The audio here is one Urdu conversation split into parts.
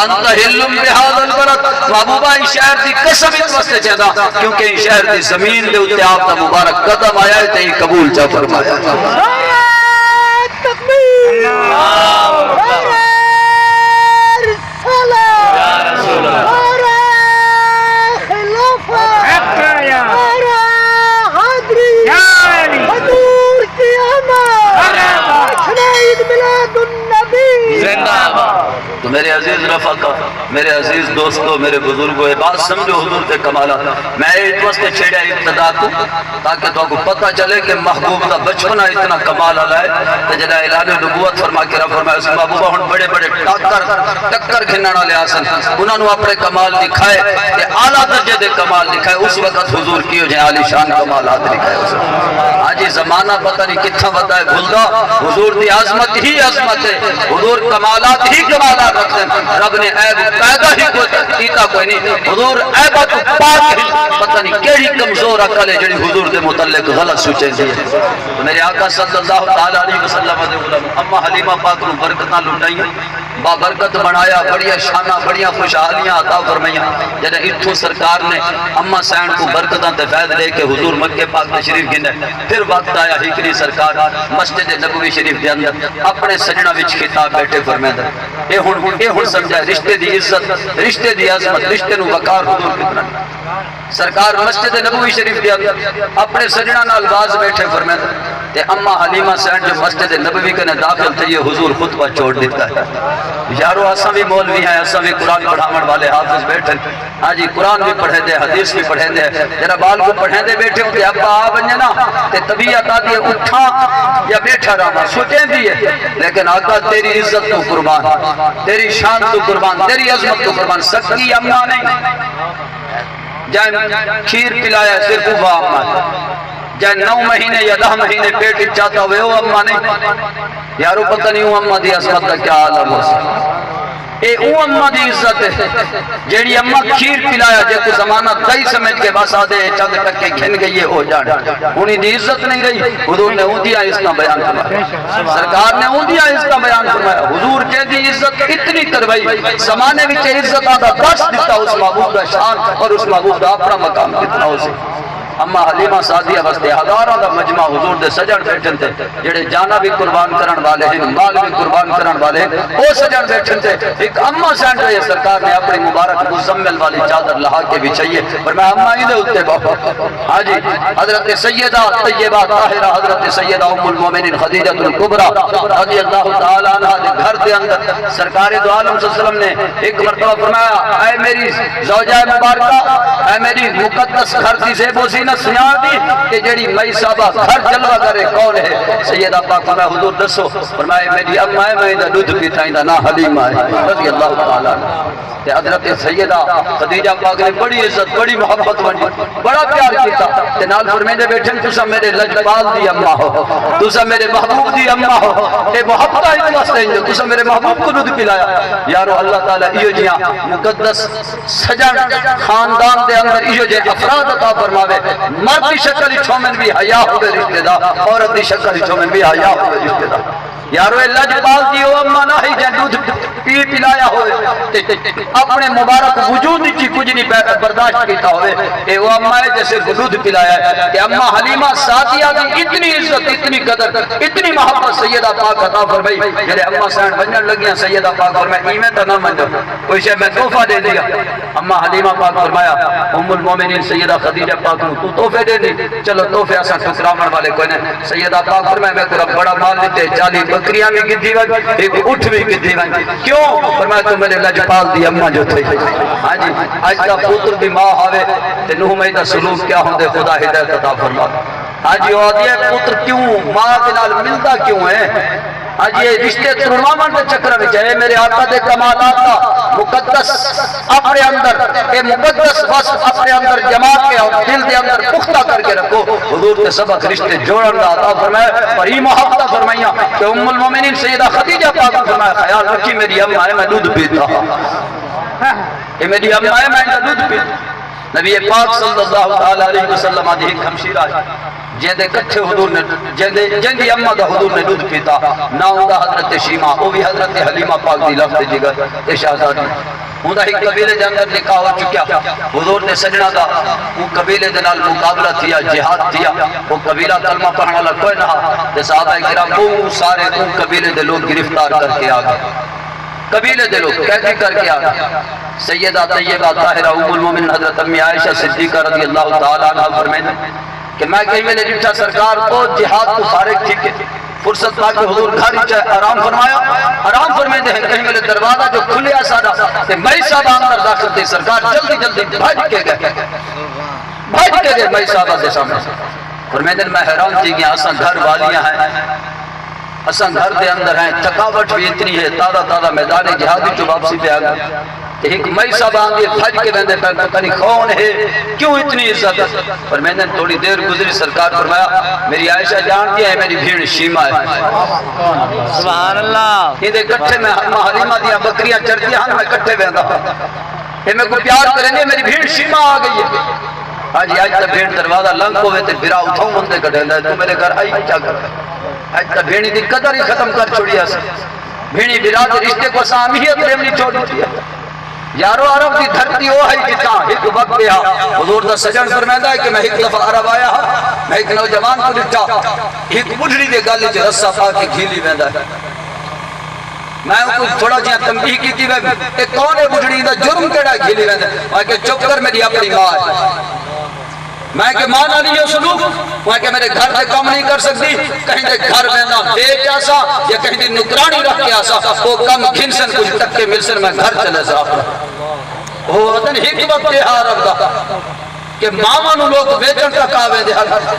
وانت حلم بهذا البلد محبوبہ اس شہر دی قسم اس واسطے چاہتا کیونکہ اس شہر دی زمین دے اوتے آپ دا مبارک قدم آیا ہے تے قبول چا فرمایا تکبیر تو میرے عزیز رفقا میرے عزیز دوستو میرے بزرگوں یہ بات سمجھو حضور کے کمالات میں ایک وقت چھیڑا ابتدا کو تاکہ تو کو پتہ چلے کہ محبوب کا بچپنا اتنا کمال آلائے تو جنہ اعلان نبوت فرما کے رب فرمائے اس محبوبہ ہن بڑے بڑے ٹکر گھننا لے آسن انہوں نے اپنے کمال دکھائے کہ اعلیٰ درجے دے کمال دکھائے اس وقت حضور کیوں جائے عالی شان کمالات دکھائے آج یہ زمانہ پتہ نہیں کتنا بتا ہے بھولدا حضور دی عظمت ہی عظمت ہے حضور کمالات ہی کمالات رکھتے ہیں رب نے عیب پیدا ہی کیتا کوئی نہیں حضور عیبت پاک ہی پتہ نہیں کیڑی کمزور عقل ہے جڑی حضور دے متعلق غلط سوچے دی ہے تو میرے آقا صلی اللہ علیہ وسلم دے علم اما حلیمہ پاک نو برکتاں لٹائیں با برکت بنایا بڑیا شانہ بڑیا خوشحالیاں عطا فرمائیاں جنہ اتھوں سرکار نے اما سین کو برکتاں تے فیض لے کے حضور مکہ پاک تشریف گھنے پھر وقت آیا ہکری سرکار مسجد نبوی شریف دے اندر اپنے سجنہ وچ خطاب بیٹھے فرمائے اے ہن سمجھا رشتے دی عزت رشتے دی عظمت رشتے نو وقار حضور کتنا سرکار مسجد نبوی شریف دے اندر اپنے سجنہ نال باز بیٹھے فرمائے تے اما حلیمہ سین جو مسجد نبوی کنے داخل تھے یہ حضور خطبہ چھوڑ دیتا ہے یارو اساں بھی مولوی ہیں اساں بھی قرآن پڑھاون والے حافظ بیٹھے ہاں جی قرآن بھی پڑھے دے حدیث بھی پڑھے دے جرا بال کو پڑھے دے بیٹھے ہوں کہ ابا آ بنجے نا تے طبیعت آتی ہے اٹھا یا بیٹھا رہا سوچیں بھی ہے لیکن آقا تیری عزت تو قربان تیری شان تو قربان تیری عظمت تو قربان سکی امنا نہیں جائے کھیر پلایا صرف وہ امنا جائے 9 مہینے یا 10 مہینے پیٹ چاہتا ہوئے وہ امنا نہیں یارو پتہ نہیں ہوں امنا دی عظمت کا کیا عالم ہو سکتا اے او اممہ دی عزت ہے جیڑی اممہ کھیر پلایا جے کو زمانہ دائی سمجھ کے بس آدھے چند ٹکے گھن گئی ہو جانا انہی دی عزت نہیں رہی حضور نے اون دیا اس کا بیان فرمایا سرکار نے اون دیا اس کا بیان فرمایا حضور کے دی عزت اتنی کروائی زمانے میں عزت آدھا دس دیتا اس محبوب کا شان اور اس محبوب کا اپنا مقام کتنا ہو سکتا اما حلیمہ سعدیہ واسطے ہزاراں دا مجمع حضور دے سجن بیٹھن تے جڑے جانا بھی قربان کرن والے ہیں مال بھی قربان کرن والے ہیں او سجن بیٹھن تے ایک اما سین جو سرکار نے اپنی مبارک مزمل والی چادر لہا کے بچھائیے پر میں اما ہی دے اوتے بابا ہاں جی حضرت سیدہ طیبہ طاہرہ حضرت سیدہ ام المومنین خدیجہ الکبریٰ رضی اللہ تعالی عنہا دے گھر دے اندر سرکار دو عالم صلی اللہ علیہ وسلم نے ایک مرتبہ فرمایا اے میری زوجہ مبارکہ اے میری مقدس گھر دی زیب و زینت سنا دی کہ جڑی مئی صاحبہ گھر جلوہ کرے کون ہے سیدہ پاک فرمایا حضور دسو فرمایا میری اماں ہے میں دودھ پیتا ہوں نا حلیمہ ہے رضی اللہ تعالیٰ تے حضرت سیدہ خدیجہ پاک نے بڑی عزت بڑی محبت بنی بڑا پیار کیتا تے نال فرمیندے بیٹھے تسا میرے لجپال دی اماں ہو تسا میرے محبوب دی اماں ہو اے محبت ہے واسطے جو تسا میرے محبوب کو دودھ پلایا یارو اللہ تعالیٰ ایو جیاں مقدس سجن خاندان دے اندر ایو جے افراد عطا فرماوے مرد دی شکل چھومن بھی حیا ہوئے رشتہ دار عورت دی شکل چھومن بھی حیا ہوئے رشتہ دار یارو اللہ جبال دی او اما نہ ہی جن دودھ پی پلایا ہوئے اپنے مبارک وجود کی کچھ نہیں برداشت کیتا ہوئے اے وہ اما ہے جیسے دودھ پلایا ہے کہ اما حلیمہ سعدیہ دی اتنی عزت اتنی قدر اتنی محبت سیدہ پاک عطا فرمائی جڑے اما سین بنن لگیاں سیدہ پاک فرمائی ایویں تے نہ منجو کوئی شے میں تحفہ دے دیا اما حلیمہ پاک فرمایا ام المومنین سیدہ خدیجہ پاک نو تو تحفے دے دی چلو تحفے اساں ٹکراون والے کوئی نہیں سیدہ پاک فرمایا میں کو بڑا مال دیتے 40 بکریاں بھی گدھی ون ایک اٹھ بھی گدھی ون کیوں فرمایا تو میرے لجپال دی اماں جو تھے ہاں جی اج دا پتر دی ماں آوے تے نوح میں دا سلوک کیا ہوندے خدا ہدایت عطا فرما ہاں جی او دی پتر کیوں ماں دے نال ملدا کیوں ہے آج یہ رشتے ترمامن کے چکر میں جائے میرے آقا دے کمالات کا مقدس اپنے اندر اے مقدس وصف اپنے اندر جما کے اور دل دے اندر پختہ کر کے رکھو حضور کے سبق رشتے جوڑن دا عطا فرمائے اور یہ محبت فرمائیاں کہ ام المومنین سیدہ خدیجہ پاک فرمائے خیال رکھی میری اماں ہے میں دودھ پیتا یہ میری اماں ہے میں دودھ پیتا نبی پاک صلی اللہ علیہ وسلم آدھی ایک ہمشیرہ جیندے کٹھے حضور نے جیندی اماں دا حضور نے دودھ پیتا نام دا حضرت شیما وہ بھی حضرت حلیمہ پاک دی لفظ جگر تے شہزادی ہوندا ایک قبیلے دے اندر نکاح ہو چکیا حضور نے سجنا دا وہ قبیلے دے نال مقابلہ تھیا جہاد تھیا وہ قبیلہ کلمہ پڑھنے والا کوئی نہ تے صحابہ کرام وہ سارے ان قبیلے دے لوگ گرفتار کر کے آ گئے قبیلے دے لوگ قیدی کر کے آ گئے سیدہ طیبہ طاہرہ ام المومنین حضرت امی عائشہ صدیقہ رضی اللہ تعالی عنہ فرمائیں کہ میں کہیں میں نے ڈٹھا سرکار کو جہاد کو فارغ ٹھیک ہے فرصت پا کے حضور گھر ہی چاہے آرام فرمایا آرام فرمائیں دے کہیں میرے دروازہ جو کھلے سارا کہ میں صاحب اندر داخل تھے سرکار جلدی جلدی بھاج کے گئے میں صاحبہ دے سامنے فرمائیں دے میں حیران تھی کہ اساں گھر والیاں ہیں اساں گھر دے اندر ہیں تھکاوٹ بھی اتنی ہے تازہ میدان جہاد جو واپسی پہ آ گئے کہ ایک مئی صاحب آنگے بھج کے بندے پہ پتہ نہیں کون ہے کیوں اتنی عزت پر میں نے تھوڑی دیر گزری سرکار فرمایا میری عائشہ جانتی ہے میری بھیڑ شیما ہے سبحان اللہ یہ دے کٹھے میں حلیمہ دیا بکریاں چڑھتی ہیں میں کٹھے بہندا یہ میں کو پیار کریں گے میری بھیڑ شیما آ گئی ہے آج تک بھیڑ دروازہ لنگ ہوئے تے برا اٹھاؤں بندے کٹھے ہے تو میرے گھر آئی کیا کر آج تک بھیڑی دی قدر ہی ختم کر چھوڑی ہے بھیڑی براد رشتے کو سامیت ریمنی چھوڑ دی ہے یارو عرب دی دھرتی وہ ہے جتا ایک وقت پہ حضور دا سجن فرمائندا ہے کہ میں ایک دفعہ عرب آیا میں ایک نوجوان کو ڈٹھا ایک بڑھڑی دے گل وچ رسا پا کے گھیلی ویندا ہے میں کو تھوڑا جہا تنبیہ کیتی وے کہ کون ہے بڑھڑی دا جرم کیڑا گھیلی ویندا میں کہ چپ کر میری اپنی ماں ہے میں کہ ماں نہ نہیں سلوک میں کہ میرے گھر سے کام نہیں کر سکتی کہیں دے گھر میں نہ بیچ آسا یا کہیں دے نکرانی رکھ کے آسا وہ کم گھنسن کچھ تک کے ملسن میں گھر چلے سا وہ وطن ایک وقت ہے عرب دا کہ مامانو لوگ بیچن تک آوے دے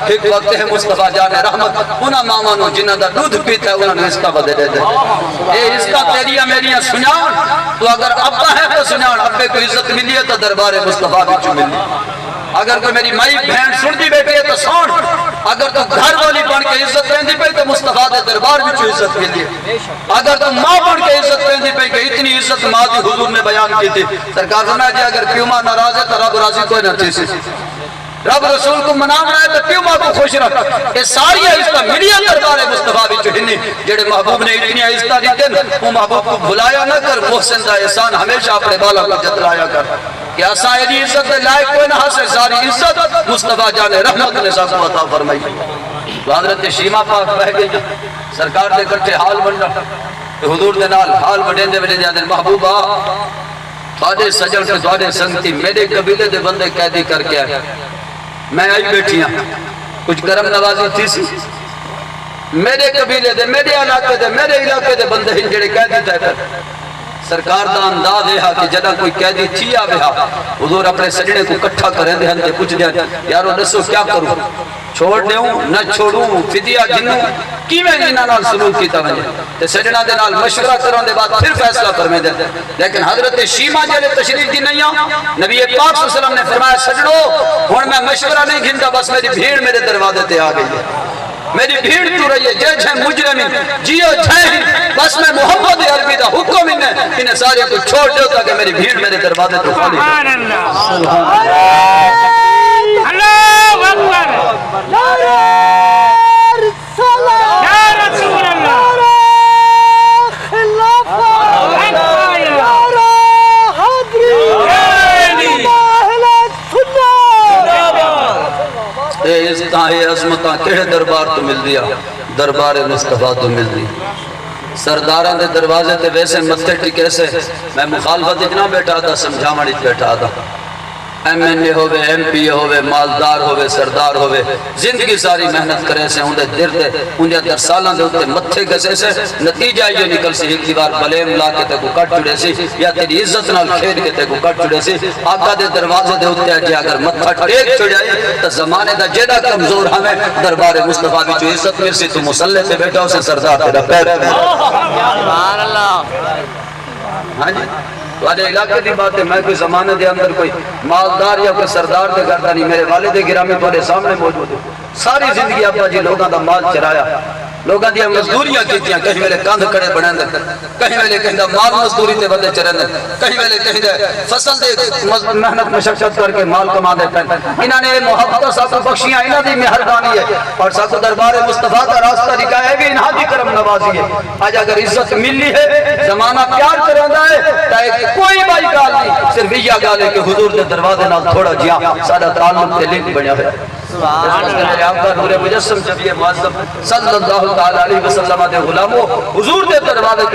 ایک وقت ہے مصطفیٰ جان رحمت انہا مامانو جنہ دا دودھ پیتا ہے انہوں نے استفا دے دے اے استا تیریاں میریاں سنیان تو اگر ابا ہے تو سنیان ابے کو عزت ملی ہے تو دربار مصطفیٰ بھی چو ملی اگر کوئی میری مائی بہن سن دی بیٹی ہے تو سون اگر تو گھر والی بن کے عزت رہن دی پہ تو مصطفیٰ دے دربار بھی چو عزت ملی ہے اگر تو ماں بن کے عزت رہن دی پہ کہ اتنی عزت ماں دی حضور نے بیان کی تھی سرکار فرمایا جی اگر پیو ماں ناراض ہے تو رب راضی کوئی نہ تھی سی رب رسول کو منام رہا ہے تو پیو ماں کو خوش رکھ یہ ساری عزتہ ملیا دربار مصطفیٰ بھی چہنی جڑے محبوب نے اتنی عزتہ دیتے وہ محبوب کو بھلایا نہ کر محسن دا احسان ہمیشہ اپنے بالا کو جتلایا کر کہ اساں ایدی عزت دے لائق کوئی نہ حاصل ساری عزت مصطفیٰ جان رحمت نے ساتھ عطا فرمائی تو حضرت شیما پاک بہ گئی سرکار دے کرتے حال بننا حضور دے نال حال بڑھیں دے جاندے محبوبہ تھوڑے سجن سے تھوڑے سنگتی میرے قبیلے دے بندے قیدی کر کے آئے میں آئی بیٹھیاں کچھ کرم نوازی تھی سی میرے قبیلے دے میرے علاقے دے بندے ہی جڑے قیدی تھے سرکار دا انداز ہے کہ جدہ کوئی قیدی تھی آوے حضور اپنے سجنے کو کٹھا کریں دے ہن دے پوچھ دیا یارو دسو کیا کروں چھوڑ دیوں نہ چھوڑوں فدیہ گنوں کیویں جنہاں نال سلوک کیتا وجے تے سجنا دے نال مشورہ کرن دے بعد پھر فیصلہ کرنے دے لیکن حضرت شیما جڑے تشریف دی نہیں نبی پاک صلی اللہ علیہ وسلم نے فرمایا سجڑو ہن میں مشورہ نہیں گھندا بس میری بھیڑ میرے دروازے تے آ گئی ہے میری بھیڑ تو رہی ہے جے چھے مجرمی جیو چھے ہی بس میں محمد عربی دا حکم انہیں سارے کو چھوڑ دیو تاکہ میری بھیڑ میرے دروازے تو خالی سبحان اللہ اللہ اکبر یا رسول اللہ اے عظمتاں کہے دربار تو مل دیا دربار مصطفیٰ تو مل دی سرداران دے دروازے تے ویسے متھے ٹکے سے میں مخالفت اتنا بیٹھا تھا سمجھامڑی بیٹھا تھا ایم این اے ہوئے ایم پی اے ہوئے مالدار ہوئے سردار ہوئے زندگی ساری محنت کرے سے اندھے دیر دے اندھے در سالان دے اندھے متھے گسے سے نتیجہ یہ نکل سی ایک دیوار بلیم لا کے تے کو کٹ چڑے سی یا تیری عزت نال کھیل کے تے کو کٹ چڑے سی آقا دے دروازے دے اندھے جی اگر متھا ٹیک چڑھائی تو زمانے دا جیدہ کمزور ہمیں دربار مصطفیٰ بھی جو عزت مرسی تو مسلح پہ بیٹھا اسے سردار تیرا پیر سبحان اللہ ہاں جی والے علاقے دی بات ہے میں کوئی زمانے دے اندر کوئی مالدار یا کوئی سردار دے کرتا نہیں میرے والد گرامی تھوڑے سامنے موجود ہے ساری زندگی ابا جی لوگاں دا مال چرایا لوگاں دیا مزدوریاں کیتیاں کہیں ویلے کاندھ کڑے بنیں دے کہیں ویلے کہیں دا مال مزدوری تے بدے چریں دے کہیں ویلے کہیں دے فصل دے محنت مشقت کر کے مال کما دے پہن انہاں نے محبت ساکو بخشیاں انہاں دی مہربانی ہے اور ساکو دربار مصطفیٰ کا راستہ دکھایا ہے بھی انہاں دی کرم نوازی ہے آج اگر عزت ملی ہے زمانہ پیار کروندا ہے تو کوئی بائی گال نہیں صرف یہ گال ہے کہ حضور دے دروازے نال تھوڑا جیا سادہ تعلق تے لنک بنیا ہے میرے آقا نور مجسم جب یہ معظم صلی اللہ تعالی علیہ وسلم دے غلاموں حضور دے دروازے